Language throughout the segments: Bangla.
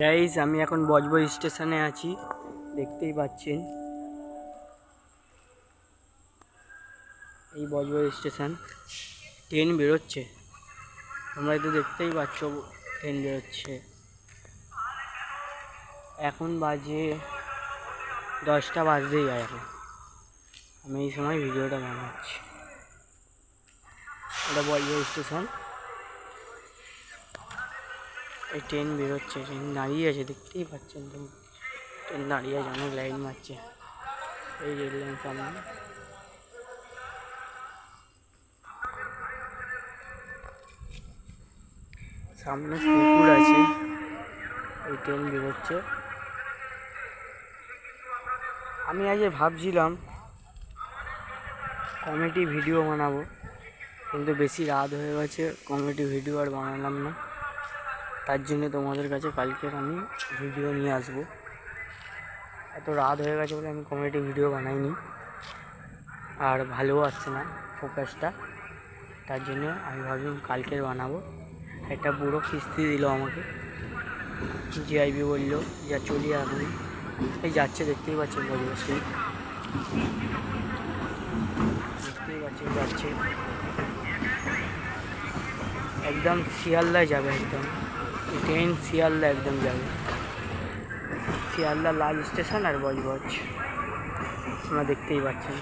গাইস আমি এখন বজবজ স্টেশনে আছি, দেখতেই পাচ্ছেন। এই বজবজ স্টেশন, ট্রেন বেরোচ্ছে, তোমরা তো দেখতেই পাচ্ছ ট্রেন বেরোচ্ছে। এখন বাজে 10টা বাজতেই যায়। এখন আমি এই সময় ভিডিওটা বানাচ্ছি। এটা বজবজ স্টেশন, এই ট্রেন বেরোচ্ছে, ট্রেন দাঁড়িয়ে আছে, দেখতেই পাচ্ছেন। ট্রেন দাঁড়িয়ে আছে, অনেক লাইন মারছে। এই রেল লাইন সামনে, সামনে পুকুর আছে। এই ট্রেন বেরোচ্ছে। আমি আজ ভাবছিলাম কমেডি ভিডিও বানাবো, কিন্তু বেশি রাত হয়ে গেছে, কমেডি ভিডিও আর বানালাম না। তার জন্য তোমাদের কাছে কালকের আমি ভিডিও নিয়ে আসবো। এত রাত হয়ে গেছে বলে আমি কমেডি ভিডিও বানাইনি, আর ভালোও আসছে না ফোকাসটা। তার জন্য আমি ভাবলাম কালকের বানাবো। একটা বুড়ো কিস্তি দিল আমাকে, জিআইবি বললো যা চলি এখন। এই যাচ্ছে, দেখতেই পাচ্ছেন বজবজটি, দেখতেই পাচ্ছেন যাচ্ছে। একদম শিয়ালদায় যাবে, একদম ট্রেন শিয়ালদা একদম যাবে। শিয়ালদা লাল স্টেশন আর বজবজ আপনারা দেখতেই পাচ্ছেন।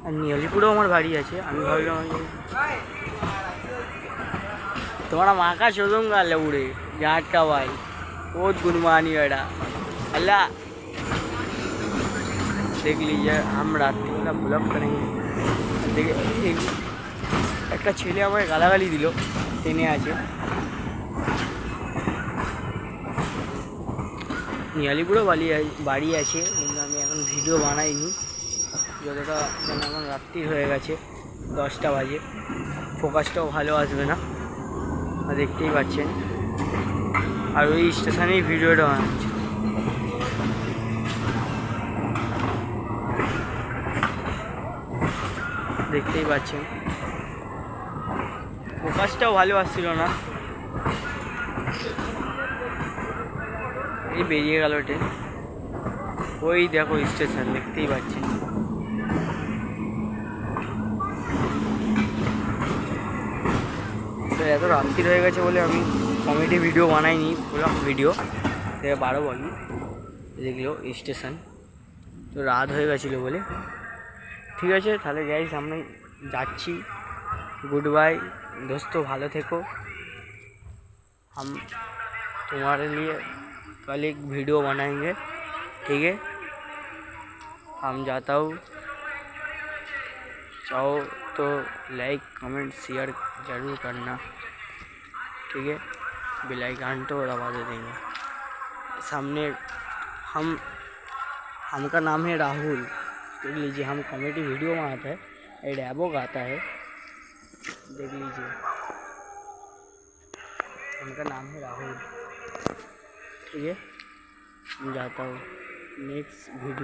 আর নিয়ালিপুরেও আমার বাড়ি আছে। আমি ভাবলাম तुम्हारा माँ का शोधूंगा लौड़े जाट का भाई, बहुत गुनमानी बेटा अल्लाह। देख लीजिए, हम रात्रि वाला ब्लॉग करेंगे। देखिए একটা ছেলে আমাকে গালাগালি দিল, ট্রেনে আছে। নিয়ালিপুরেও বাড়ি আছে, কিন্তু আমি এখন ভিডিও বানাইনি। যতটা যেন এখন রাত্রি হয়ে গেছে, 10টা বাজে, ফোকাসটাও ভালো আসবে না, দেখতেই পাচ্ছেন। আর ওই স্টেশনেই ভিডিওটা বানাচ্ছি, দেখতেই পাচ্ছেন। ফোকাসটাও ভালো আসছিল না। এই বেরিয়ে গেল ট্রেন, ওই দেখো স্টেশন, দেখতেই পাচ্ছেন। তো এত রাত্রি হয়ে গেছে বলে আমি কমেডি ভিডিও বানাইনি, ব্লগ ভিডিও। 12 বাজে দেখলো স্টেশন, তো রাত হয়ে গেছিলো বলে। ঠিক আছে তাহলে গাইস, আমি যাচ্ছি। गुड बाय दोस्तों, भालो থেকো। हम तुम्हारे लिए कल एक वीडियो बनाएंगे, ठीक है। हम जाता हूँ, चाहो तो लाइक कमेंट शेयर ज़रूर करना, ठीक है। बेल आइकन तो दबा दे देंगे। सामने हमका नाम है राहुल, देख लीजिए। हम कॉमेडी वीडियो बनाते हैं, ये डैबो गाता है, देख लीजिए। उनका नाम है राहुल, ठीक है। मैं जाता हूँ नेक्स्ट वीडियो।